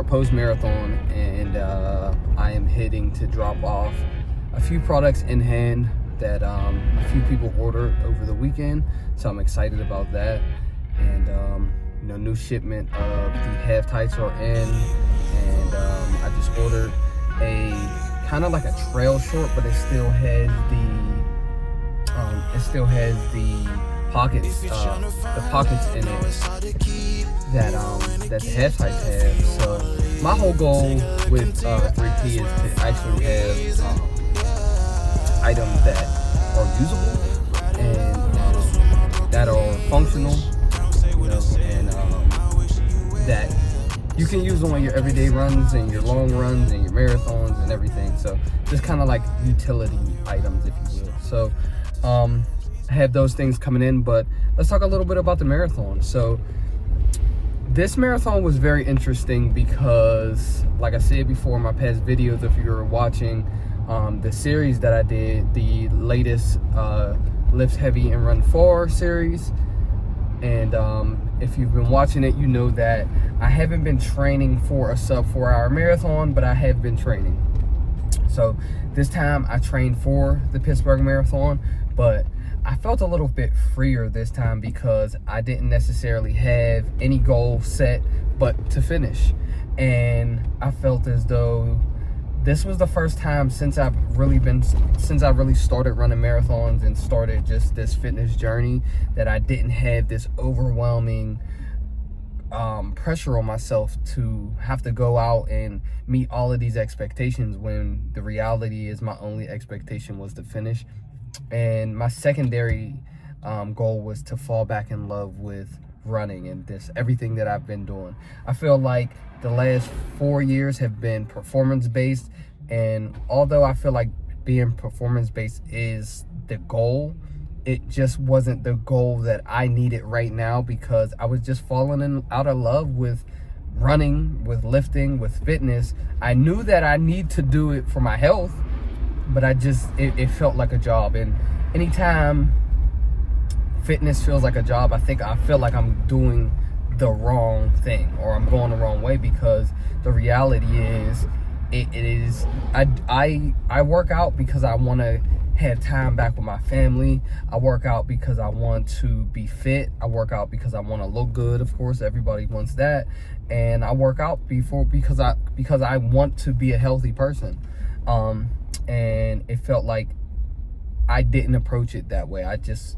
post-marathon, and I am heading to drop off a few products in hand that a few people ordered over the weekend, so I'm excited about that. And new shipment of the half tights are in, and I just ordered a kind of like a trail short, but it still has the pockets in it that the half tights have. So my whole goal with 3P is to actually have items that are usable and that are functional, and that you can use them on your everyday runs and your long runs and your marathons and everything. So just kind of like utility items, if you will. So I have those things coming in, but let's talk a little bit about the marathon. So this marathon was very interesting because, like I said before in my past videos, if you were watching the series that I did, the latest Lift Heavy and Run Far series, and if you've been watching it, you know that I haven't been training for a sub 4-hour marathon, but I have been training. So this time I trained for the Pittsburgh Marathon, but I felt a little bit freer this time because I didn't necessarily have any goal set but to finish. And I felt as though this was the first time since I really started running marathons and started just this fitness journey that I didn't have this overwhelming pressure on myself to have to go out and meet all of these expectations, when the reality is my only expectation was to finish. And my secondary goal was to fall back in love with running and everything that I've been doing. I feel like the last 4 years have been performance-based, and although I feel like being performance-based is the goal, it just wasn't the goal that I needed right now, because I was just falling out of love with running, with lifting, with fitness. I knew that I need to do it for my health, but it felt like a job. And anytime fitness feels like a job, I feel like I'm doing the wrong thing, or I'm going the wrong way, because the reality is I work out because I want to have time back with my family. I work out because I want to be fit. I work out because I want to look good. Of course, everybody wants that. And I work out because I want to be a healthy person. And it felt like I didn't approach it that way. I just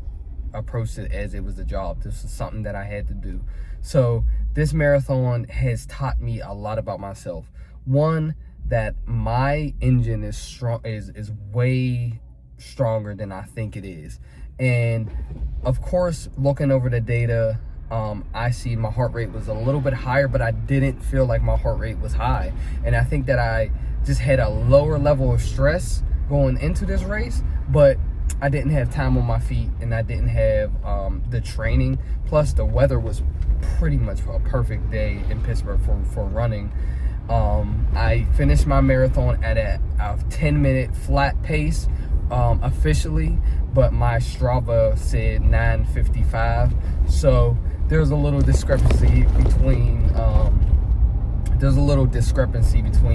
approached it as it was a job. This is something that I had to do. So this marathon has taught me a lot about myself. One, that my engine is strong, is way stronger than I think it is. And of course, looking over the data, I see my heart rate was a little bit higher, but I didn't feel like my heart rate was high. And I think that I just had a lower level of stress going into this race, but I didn't have time on my feet, and I didn't have the training. Plus the weather was pretty much a perfect day in Pittsburgh for running. I finished my marathon at a 10-minute flat pace officially, but my Strava said 9:55. So there's a little discrepancy between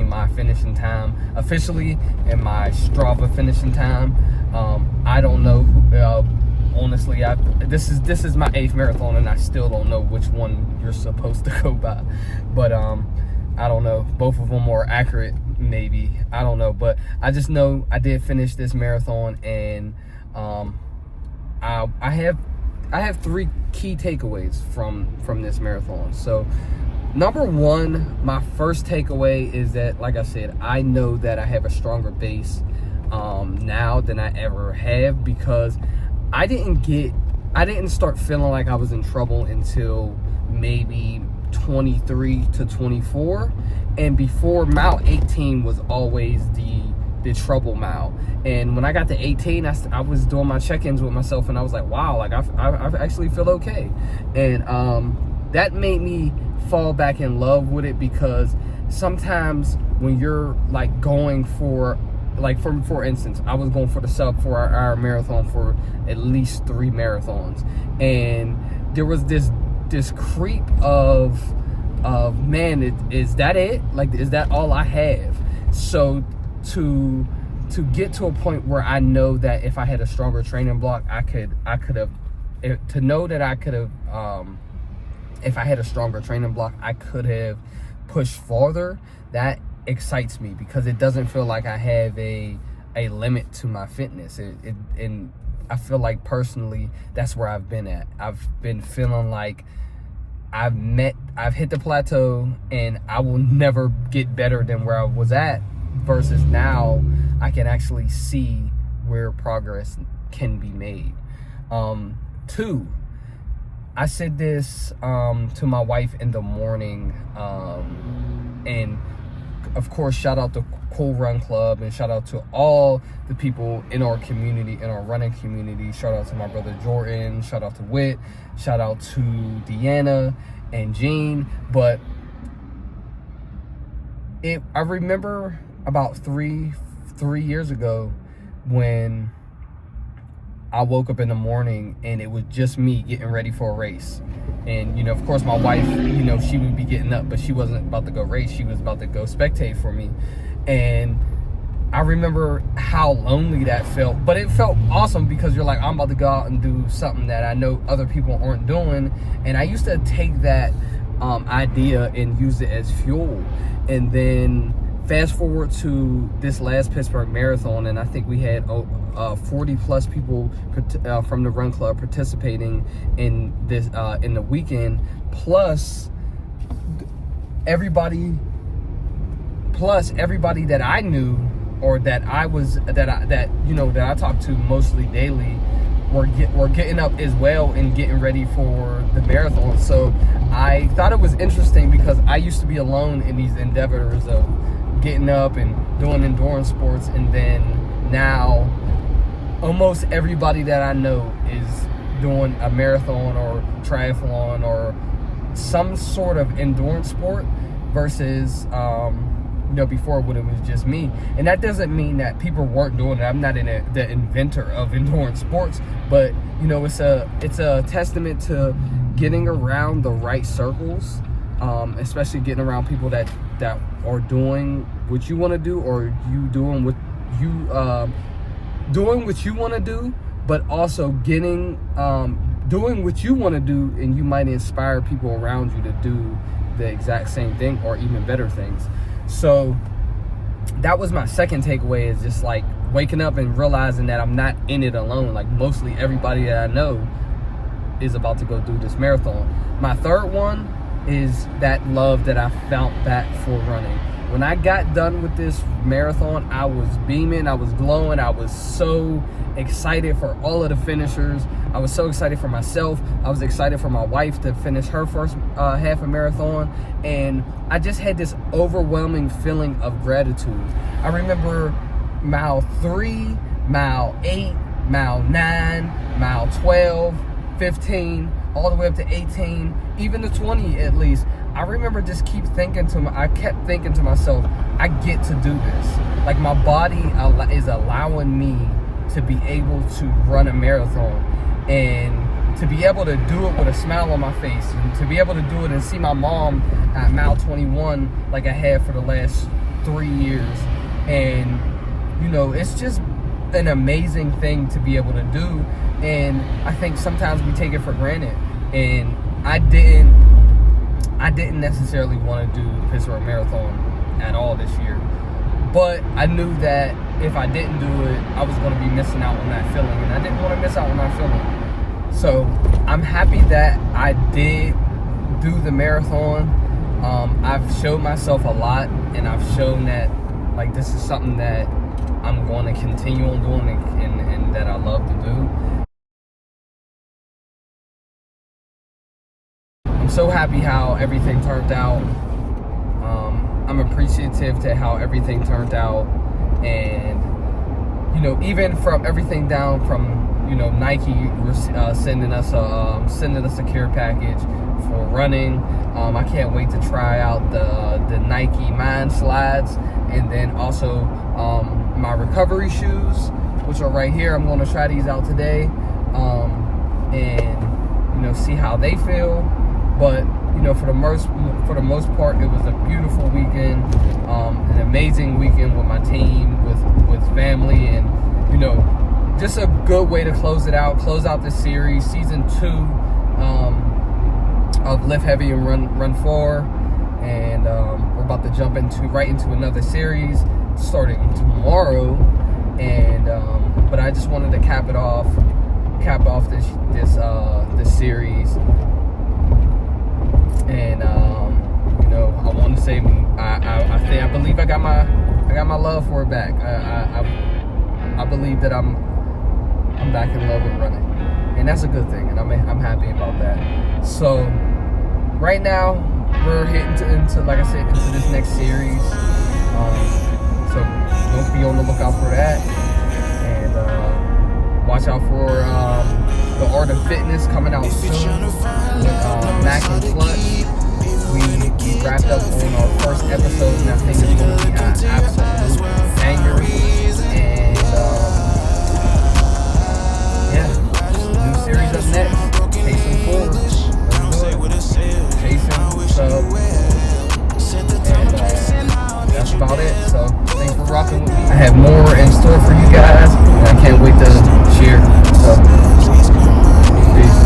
my finishing time officially and my Strava finishing time. I don't know. Honestly, this is my 8th marathon, and I still don't know which one you're supposed to go by. But I don't know. Both of them are accurate, maybe. I don't know. But I just know I did finish this marathon, and I have 3 key takeaways from this marathon. So number one, my first takeaway is that, like I said, I know that I have a stronger base now than I ever have, because I didn't start feeling like I was in trouble until maybe 23 to 24, and before mile 18 was always the trouble mile. And when I got to 18, I was doing my check-ins with myself, and I was like, wow, like I actually feel okay. And that made me fall back in love with it, because sometimes when you're like going for, like for instance, I was going for the sub 4-hour marathon for at least 3 marathons, and there was this creep of of, man, is that it? Like, is that all I have? So to get to a point where I know that if I had a stronger training block, I could have, to know that I could have, if I had a stronger training block, I could have pushed farther. That excites me because it doesn't feel like I have a limit to my fitness. And I feel like personally, that's where I've been at. I've been feeling like I've hit the plateau and I will never get better than where I was at, versus now I can actually see where progress can be made. 2, I said this to my wife in the morning, and of course, shout out to Cool Run Club, and shout out to all the people in our community, in our running community. Shout out to my brother Jordan, shout out to Whit, shout out to Deanna and Jean. But I remember about three years ago when I woke up in the morning and it was just me getting ready for a race. And, you know, of course, my wife, you know, she would be getting up, but she wasn't about to go race. She was about to go spectate for me. And I remember how lonely that felt. But it felt awesome because you're like, I'm about to go out and do something that I know other people aren't doing. And I used to take that idea and use it as fuel. And then fast forward to this last Pittsburgh Marathon, and I think we had 40 plus people from the run club participating in this in the weekend, plus everybody that I knew, or that I talked to mostly daily, were getting up as well and getting ready for the marathon. So I thought it was interesting because I used to be alone in these endeavors of getting up and doing endurance sports, and then now almost everybody that I know is doing a marathon or triathlon or some sort of endurance sport, versus before when it was just me. And that doesn't mean that people weren't doing it. I'm not the inventor of endurance sports, but it's a testament to getting around the right circles, especially getting around people that are doing what you want to do, or you doing what you want to do, but also doing what you want to do, and you might inspire people around you to do the exact same thing or even better things. So that was my second takeaway, is just like waking up and realizing that I'm not in it alone. Like, mostly everybody that I know is about to go do this marathon. My third one is that love that I found back for running. When I got done with this marathon, I was beaming, I was glowing, I was so excited for all of the finishers. I was so excited for myself. I was excited for my wife to finish her first half a marathon. And I just had this overwhelming feeling of gratitude. I remember mile 3, mile 8, mile 9, mile 12, 15, all the way up to 18, even to 20 at least. I remember just I kept thinking to myself, I get to do this. Like, my body is allowing me to be able to run a marathon, and to be able to do it with a smile on my face, and to be able to do it and see my mom at mile 21 like I have for the last 3 years. And, it's just an amazing thing to be able to do. And I think sometimes we take it for granted. And I didn't necessarily want to do the Pittsburgh Marathon at all this year. But I knew that if I didn't do it, I was going to be missing out on that feeling. And I didn't want to miss out on that feeling. So I'm happy that I did do the marathon. I've showed myself a lot, and I've shown that, like, this is something that I'm going to continue on doing, and that I love to do. I'm so happy how everything turned out. I'm appreciative to how everything turned out. And, even from everything down from, Nike sending us a care package for running. I can't wait to try out the Nike Mind Slides, and then also my recovery shoes, which are right here. I'm going to try these out today, and see how they feel. But you know, for the most part, it was a beautiful weekend, an amazing weekend with my team, with family, and you know, just a good way to close out this series, season 2 of Lift Heavy and Run 4, and we're about to jump right into another series starting tomorrow, and but I just wanted to cap off this series, and you know, I want to say I believe I got my love for it back. I believe that I'm back in love with running, and that's a good thing, and I'm happy about that. So right now we're hitting into like I said, into this next series. So don't be on the lookout for that, and watch out for the Art of Fitness coming out soon with Mac and Clutch. We wrapped up on our first episode, and I think it's going to be an absolute banger. And yeah, new series up next. Chasing forward. Let's do it. Chasing sub. And that's about it. So thanks for rocking with me. I have more in store for you guys, and I can't wait to share. So peace.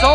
So